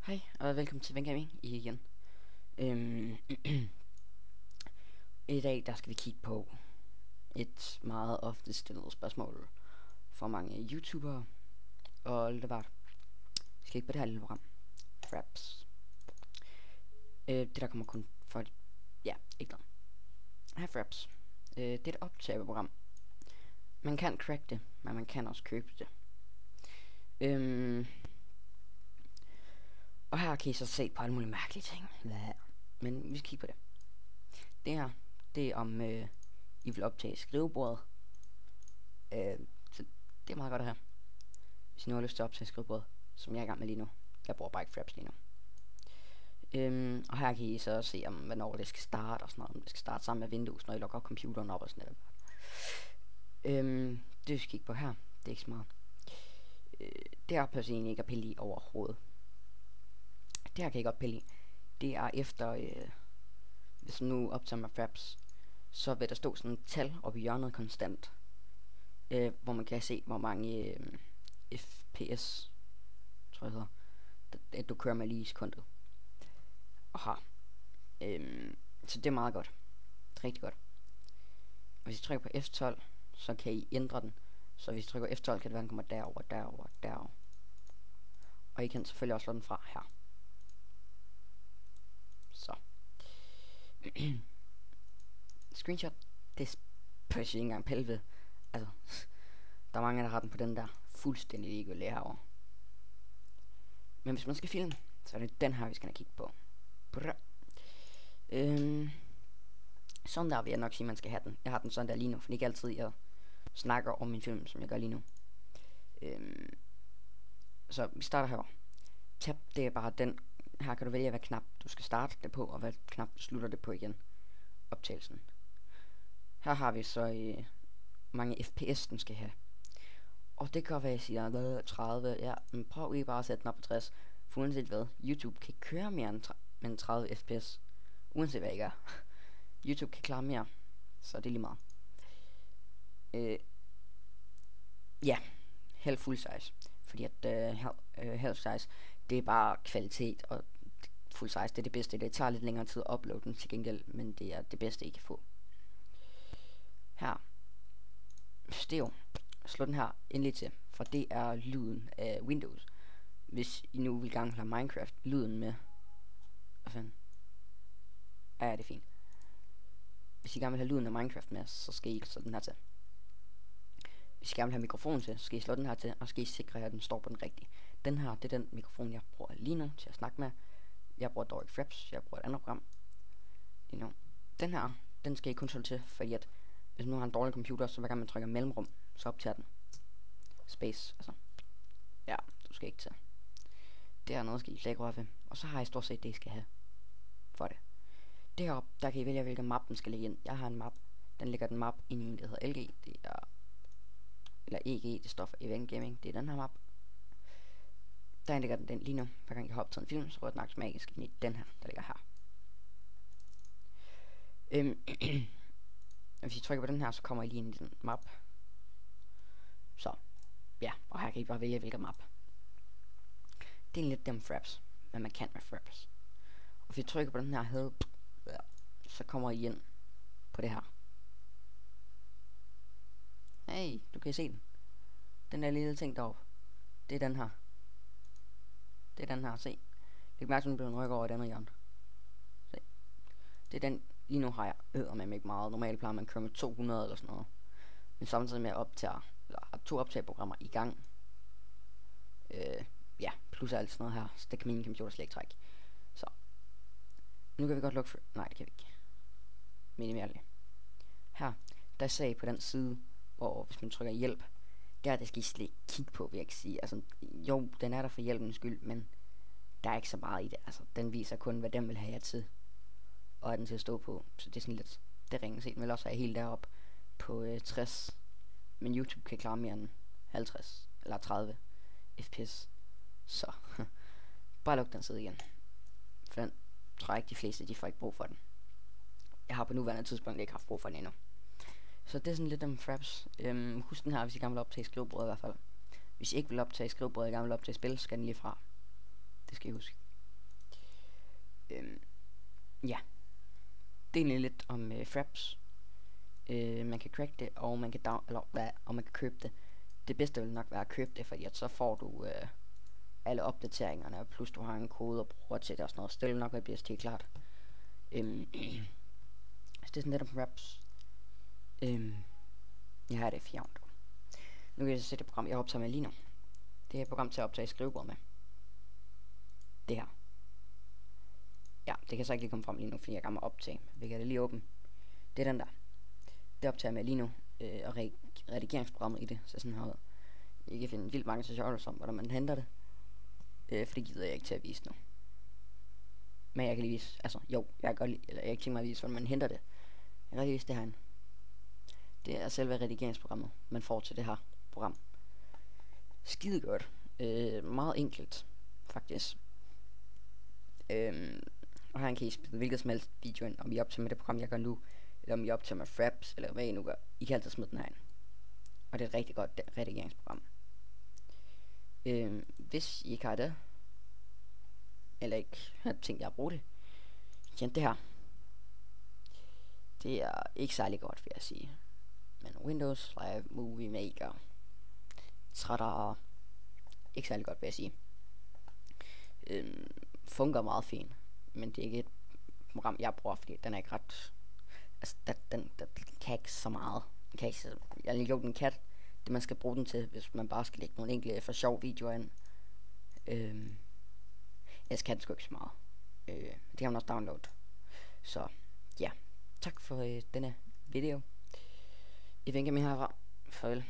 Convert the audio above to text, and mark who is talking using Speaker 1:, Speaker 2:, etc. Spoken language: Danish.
Speaker 1: Hej, og velkommen til Vengaming igen. I dag der skal vi kigge på et meget ofte stillet spørgsmål fra mange YouTubere. Og det var, vi skal kigge på det her lille program, Fraps. Det der kommer kun for, ja, ikke noget. Her Fraps. Det er et optageprogram. Man kan crack det, men man kan også købe det. Og her kan I så se på alle mulige mærkelige ting. Men vi skal kigge på det. Det her, det er om I vil optage skrivebordet. Så det er meget godt det her. Hvis I nu har lyst til at optage skrivebordet, som jeg er i gang med lige nu. Jeg bruger bare ikke Fraps lige nu. Og her kan I så se om hvornår det skal starte og sådan noget. Om det skal starte sammen med Windows, når I logger computeren op og sådan noget. Det vi skal kigge på her, det er ikke så meget. Det er personligt ikke at pille i overhovedet. Det her kan jeg ikke oppille i. Det er efter, hvis man nu optager med Fraps, så vil der stå sådan et tal oppe i hjørnet konstant. Hvor man kan se, hvor mange FPS, tror jeg hedder, du kører med lige i sekundet. Og her. Så det er meget godt. Det er rigtig godt. Hvis I trykker på F12, så kan I ændre den. Så hvis I trykker F12, kan det være, den kommer derover. Og I kan selvfølgelig også slå den fra her. Så. Screenshot, det spørger ikke engang pille ved. Altså, der er mange, der har den på den der fuldstændig ligegyldige herovre. Men hvis man skal filme, så er det den her, vi skal kigge på. Sådan der vil jeg nok sige, man skal have den. Jeg har den sådan der lige nu, for det er ikke altid, jeg snakker om min film, som jeg gør lige nu. Så vi starter her. Tab, det er bare den. Her kan du vælge, hvad knap du skal starte det på, og hvad knap du slutter det på igen. Optagelsen. Her har vi så mange FPS den skal have. Og det kan være, jeg siger 30. Ja, men prøv lige bare at sætte den op på 60. For uanset hvad, YouTube kan køre mere end 30 FPS. Uanset hvad jeg gør. YouTube kan klare mere. Så det er lige meget. Ja, halv full size. Fordi at halv size, det er bare kvalitet, og full size, det er det bedste. Det tager lidt længere tid at uploade den til gengæld, men det er det bedste, I kan få. Her. Stereo. Slå den her endelig til, for det er lyden af Windows. Hvis I nu vil gerne have Minecraft, lyden med. Hvad fanden? Ja, det er fint. Hvis I gerne vil have lyden af Minecraft med, så skal I slå den her til. Hvis I gerne vil have mikrofonen til, så skal I slå den her til, og skal I sikre, at den står på den rigtige. Den her, det er den mikrofon, jeg bruger lige nu til at snakke med. Jeg bruger dog ikke Fraps, jeg bruger et andet program. Lige nu. Den her, den skal I kun slå til, fordi at hvis man nu har en dårlig computer, så hver gang man trykker mellemrum, så optager den. Space, altså. Ja, du skal ikke til. Det er noget, skal I slet ikke røre ved. Og så har jeg stort set det, I skal have for det. Deroppe, der kan I vælge, hvilken map den skal ligge ind. Jeg har en map. Den ligger den map ind i en, der hedder LG. Det er eller EG, det står for Event Gaming. Det er den her map. Der ligger den lige nu. Hver gang jeg har optaget en film, så rører den automatisk ind i den her, der ligger her. Hvis I trykker på den her, så kommer I lige ind i den map. Så, ja, og her kan I bare vælge, hvilken map. Det er lidt dem Fraps, hvad man kan med Fraps. Og hvis I trykker på den her help, så kommer I ind på det her. Hey, du kan se den. Den der lille ting deroppe. Det er den her. Det er den her, se. Læg mærke til, at den bliver rykker over i den her hjørne. Se. Det er den, lige nu har jeg med ikke meget. Normalt plejer man at køre med 200 eller sådan noget. Men samtidig med at optage, eller har 2 optageprogrammer i gang. Ja, plus alt sådan noget her. Så det kan min computer slet ikke trække. Så. Nu kan vi godt lukke for. Nej, det kan vi ikke. Minimere det. Her, der sagde på den side, hvor hvis man trykker hjælp, det skal I slet ikke kigge på, vil jeg ikke sige. Altså, jo, den er der for hjælpens skyld, men der er ikke så meget i det. Altså, den viser kun, hvad den vil have jer til, og er den til at stå på. Så det er sådan lidt, det ringer set. Men ellers er jeg helt deroppe på 60, men YouTube kan klare mere end 50 eller 30 FPS. Så, bare luk den side igen. For den tror jeg ikke, de fleste, de får ikke brug for den. Jeg har på nuværende tidspunkt ikke haft brug for den endnu. Så det er sådan lidt om Fraps. Husk den her, hvis I gerne vil optage skrivebordet i hvert fald. Hvis I ikke vil optage skrivebordet, og gerne vil optage spil, så skal den lige fra. Det skal I huske. Ja, det er egentlig lidt om Fraps. Man kan crack det, og man kan og man kan købe det. Det bedste vil nok være at købe det, fordi at så får du alle opdateringerne, og plus du har en kode og bruger til det og sådan noget. Så det vil nok være bedst, helt klart. Så det er sådan lidt om Fraps. Jeg har det fjerndt. Nu kan jeg sætte det program, jeg optager med lige nu. Det er et program til at optage skrivebord med. Det her. Ja, det kan så ikke lige komme frem lige nu, fordi jeg er gammel optage. Vi kan det lige åbne. Det er den der. Det optager jeg med lige nu. Og redigeringsprogrammet i det. Så sådan her. I kan finde vildt mange tutorials om, hvordan man henter det. For det gider jeg ikke til at vise nu. Men jeg kan lige vise, altså jo, jeg kan jeg ikke tænke mig at vise, hvordan man henter det. Jeg kan lige vise det herinde. Det er selve redigeringsprogrammet, man får til det her program. Skide godt. Meget enkelt, faktisk. Og her kan I spille hvilket som helst video ind, om I optager med det program, jeg gør nu, eller om I optager med Fraps, eller hvad I nu gør. I kan altid smide den her ind. Og det er et rigtig godt redigeringsprogram. Hvis I ikke har det, eller ikke har tænkt jer at bruge det, kend det her. Det er ikke særlig godt, vil jeg sige. Men Windows Live Movie Maker trætter ikke særlig godt, vil jeg sige. Fungerer meget fint, men det er ikke et program, jeg bruger, fordi den er ikke ret... Altså, den kan ikke så meget. Den kan ikke, jo, den kan det, man skal bruge den til, hvis man bare skal lægge nogle enkelte for sjov videoer ind. Ellers kan den sgu ikke så meget. Det kan man også downloade. Så, ja. Tak for denne video. I vinker mig herfra. Farvel.